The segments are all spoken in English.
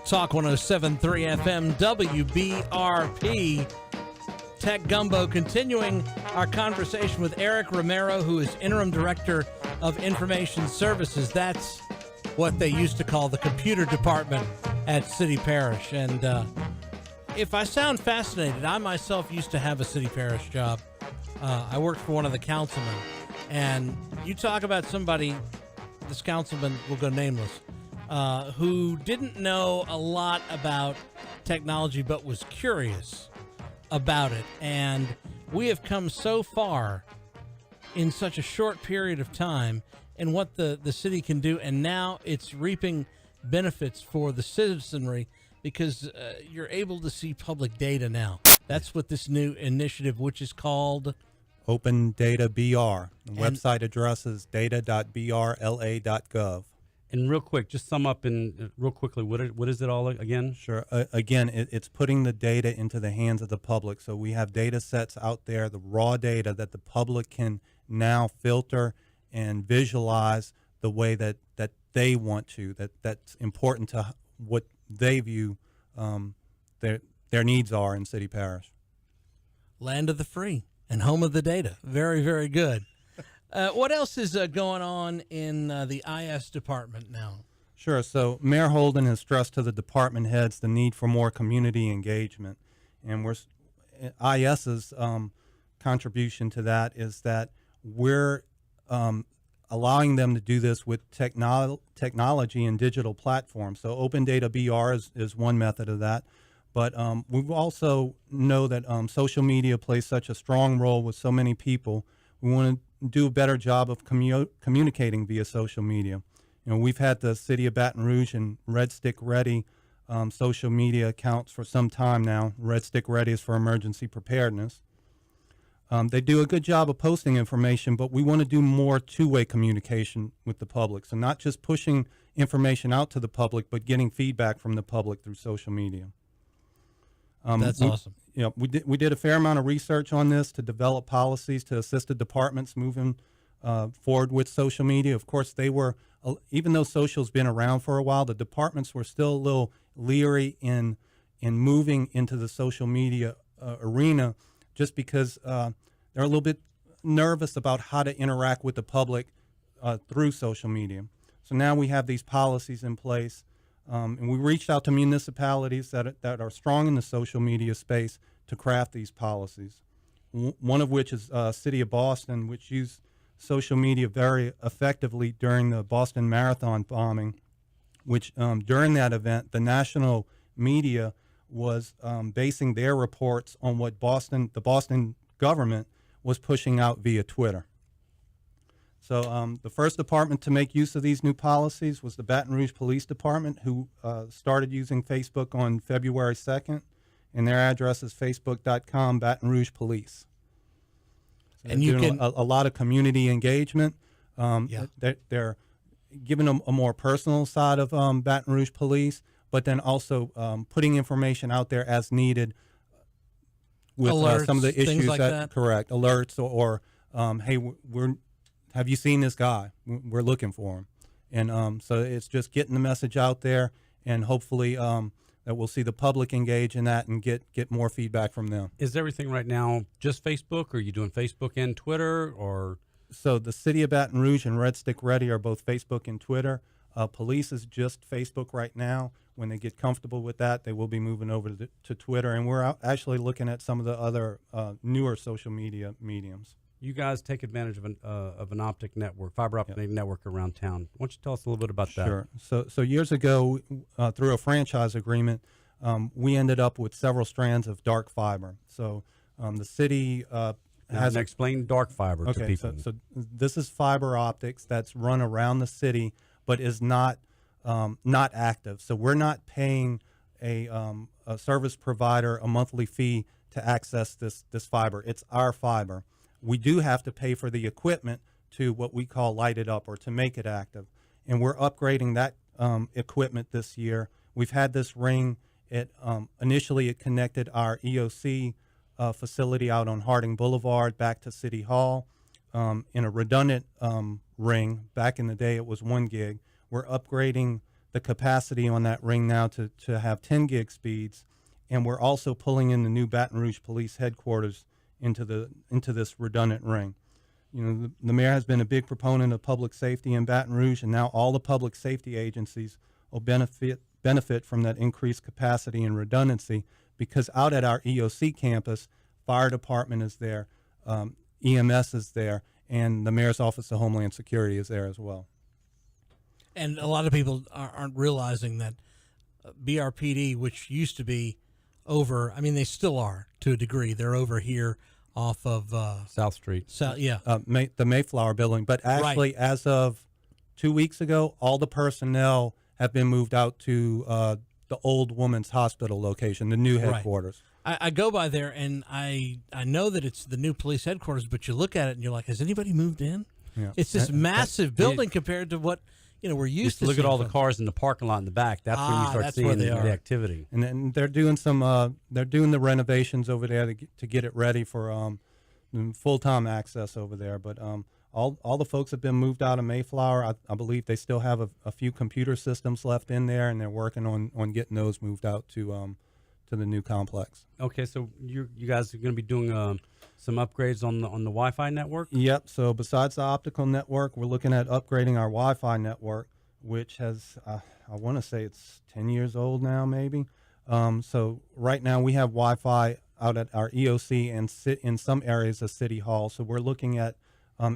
Talk 107.3 FM WBRP. Tech Gumbo, continuing our conversation with Eric Romero, who is Interim Director of Information Services. That's what they used to call the computer department at City Parish. And if I sound fascinated, I myself used to have a City Parish job. I worked for one of the councilmen. And you talk about somebody, this councilman will go nameless, who didn't know a lot about technology but was curious about it. And we have come so far in such a short period of time and what the city can do, and now it's reaping benefits for the citizenry because you're able to see public data now. That's what this new initiative, which is called Open Data BR. The website address is data.brla.gov. And real quick, just sum up real quickly, what is it all again? Sure. Again, it's putting the data into the hands of the public. So we have data sets out there, the raw data that the public can now filter and visualize the way that they want to, that's important to what they view their needs are in City Parish. Land of the free and home of the data. Very, very good. What else is going on in the IS department now? Sure. So Mayor Holden has stressed to the department heads the need for more community engagement. And IS's contribution to that is that we're allowing them to do this with technology and digital platforms. So Open Data BR is one method of that. But we also know that social media plays such a strong role with so many people. We want to do a better job of communicating via social media. You know, we've had the City of Baton Rouge and Red Stick Ready social media accounts for some time now. Red Stick Ready is for emergency preparedness. They do a good job of posting information, but we want to do more two-way communication with the public. So not just pushing information out to the public, but getting feedback from the public through social media. That's awesome. You know, we did a fair amount of research on this to develop policies to assist the departments moving forward with social media. Of course, they were, even though social's been around for a while, the departments were still a little leery in moving into the social media arena, just because they're a little bit nervous about how to interact with the public through social media. So now we have these policies in place. And we reached out to municipalities that are strong in the social media space to craft these policies. One of which is City of Boston, which used social media very effectively during the Boston Marathon bombing, which during that event, the national media was basing their reports on what the Boston government was pushing out via Twitter. So the first department to make use of these new policies was the Baton Rouge Police Department, who started using Facebook on February 2nd, and their address is facebook.com Baton Rouge Police. So and you can a lot of community engagement. They're giving them a more personal side of Baton Rouge Police, but then also putting information out there as needed with alerts, some of the issues like that. Correct, alerts or hey, have you seen this guy? We're looking for him. And so it's just getting the message out there, and hopefully that we'll see the public engage in that and get more feedback from them. Is everything right now just Facebook, or are you doing Facebook and Twitter? Or So the City of Baton Rouge and Red Stick Ready are both Facebook and Twitter. Police is just Facebook right now. When they get comfortable with that, they will be moving over to Twitter. And we're actually looking at some of the other newer social media mediums. You guys take advantage of an optic network, fiber optic network around town. Why don't you tell us a little bit about that? Sure. So years ago, through a franchise agreement, we ended up with several strands of dark fiber. So the city has explain dark fiber to people. So this is fiber optics that's run around the city, but is not active. So we're not paying a service provider a monthly fee to access this fiber. It's our fiber. We do have to pay for the equipment to what we call light it up or to make it active. And we're upgrading that equipment this year. We've had this ring. Initially, it connected our EOC facility out on Harding Boulevard back to City Hall in a redundant ring. Back in the day, it was 1 gig. We're upgrading the capacity on that ring now to have 10 gig speeds, and we're also pulling in the new Baton Rouge Police Headquarters into this redundant ring. You know, the mayor has been a big proponent of public safety in Baton Rouge, and now all the public safety agencies will benefit from that increased capacity and redundancy, because out at our EOC campus, fire department is there, EMS is there, and the mayor's office of Homeland Security is there as well. And a lot of people aren't realizing that BRPD, which used to be over, I mean, they still are to a degree. They're over here off of South Street. The Mayflower building. But actually, Right. as of 2 weeks ago, all the personnel have been moved out to the Old Woman's Hospital location, the new headquarters. I go by there, and I know that it's the new police headquarters, but you look at it, and you're like, has anybody moved in? Yeah. It's this massive building compared to what we're used to. Look at seeing all the from- cars in the parking lot in the back. That's when you start that's where seeing they the are. activity. And then they're doing they're doing the renovations over there to get it ready for full-time access over there. But all the folks have been moved out of Mayflower. I believe they still have a few computer systems left in there, and they're working on getting those moved out to the new complex. Okay, so you guys are going to be doing some upgrades on the Wi-Fi network? Yep. So besides the optical network, we're looking at upgrading our Wi-Fi network, which has I want to say it's 10 years old now, maybe. So right now we have Wi-Fi out at our EOC and in some areas of City Hall. So we're looking at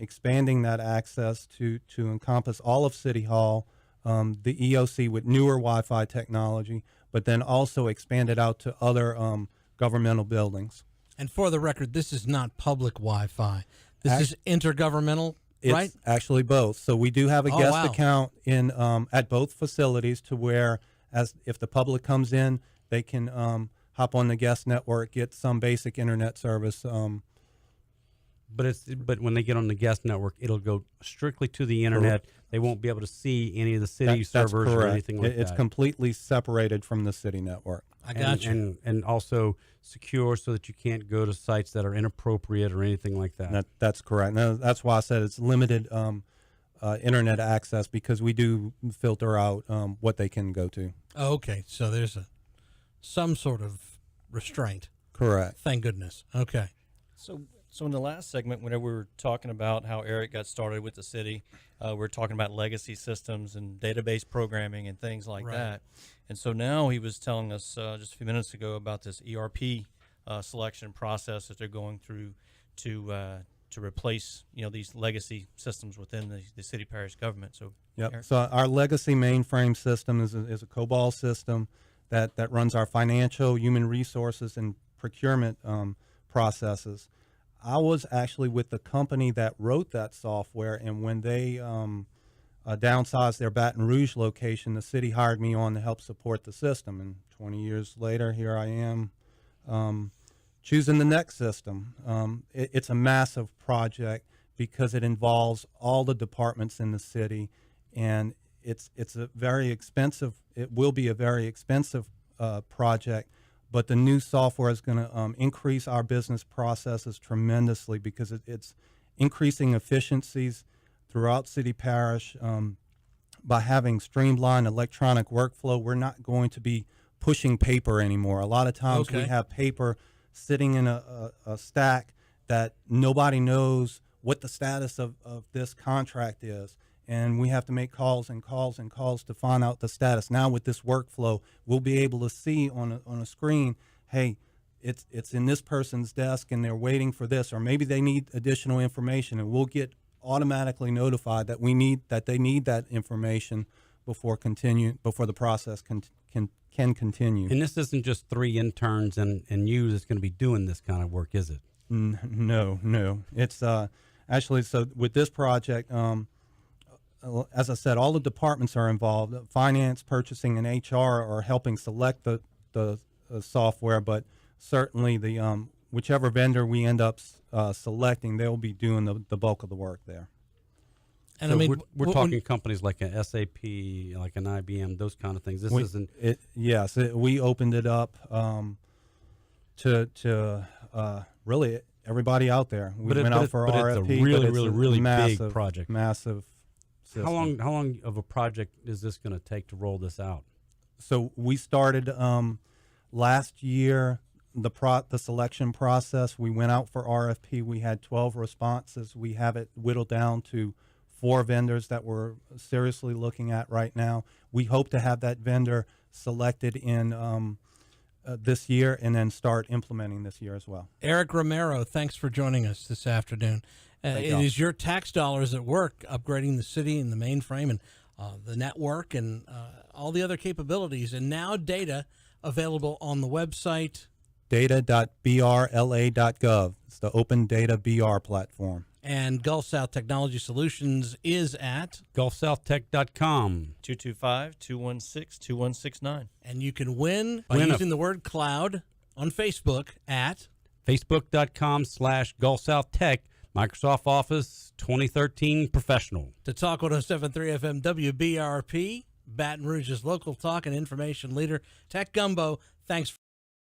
expanding that access to encompass all of City Hall, the EOC with newer Wi-Fi technology, but then also expand it out to other governmental buildings. And for the record, this is not public Wi-Fi. This is intergovernmental, right? It's actually both. So we do have a guest wow. account in at both facilities, to where if the public comes in, they can hop on the guest network, get some basic internet service. But when they get on the guest network, it'll go strictly to the internet. They won't be able to see any of the city That's servers correct. or anything like It's that. completely separated from the city network. I got you. And also secure, so that you can't go to sites that are inappropriate or anything like that. That's correct. Now, that's why I said it's limited internet access, because we do filter out what they can go to. Oh, okay, so there's some sort of restraint. Correct. Thank goodness. Okay. So in the last segment, whenever we were talking about how Eric got started with the city, we were talking about legacy systems and database programming and things like Right. that. And so now he was telling us just a few minutes ago about this ERP selection process that they're going through to replace these legacy systems within the city parish government. So Yep. Eric? So our legacy mainframe system is a COBOL system that runs our financial, human resources, and procurement processes. I was actually with the company that wrote that software, and when they downsized their Baton Rouge location, the city hired me on to help support the system. And 20 years later, here I am choosing the next system. It's a massive project because it involves all the departments in the city, and it's a very expensive. It will be a very expensive project. But the new software is going to increase our business processes tremendously, because it's increasing efficiencies throughout city parish. By having streamlined electronic workflow, we're not going to be pushing paper anymore. A lot of times we have paper sitting in a stack that nobody knows what the status of this contract is. And we have to make calls and calls and calls to find out the status. Now with this workflow, we'll be able to see on a screen, hey, it's in this person's desk and they're waiting for this, or maybe they need additional information, and we'll get automatically notified that they need that information before the process can continue. And this isn't just 3 interns and you that's going to be doing this kind of work, is it? No. It's actually, so with this project, as I said, all the departments are involved. Finance, purchasing, and HR are helping select the software, but certainly the whichever vendor we end up selecting, they'll be doing the bulk of the work there. And So I mean, we're talking companies like an SAP, like an IBM, those kind of things. This isn't. Yes, we opened it up to really everybody out there. We went out for RFP, it's a really, but it's really massive, big project. Massive system. How long of a project is this going to take to roll this out? So we started last year the selection process. We went out for RFP. We had 12 responses. We have it whittled down to 4 vendors that we're seriously looking at right now. We hope to have that vendor selected in this year and then start implementing this year as well. Eric Romero, thanks for joining us this afternoon. It is your tax dollars at work upgrading the city and the mainframe and the network and all the other capabilities, and now data available on the website. Data.brla.gov. It's the Open Data BR platform. And Gulf South Technology Solutions is at GulfSouthTech.com. 225-216-2169. And you can win by using the word cloud on Facebook at Facebook.com/GulfSouthTech. Microsoft Office 2013 Professional. To Talk 107.3 FM WBRP, Baton Rouge's local talk and information leader, Tech Gumbo. Thanks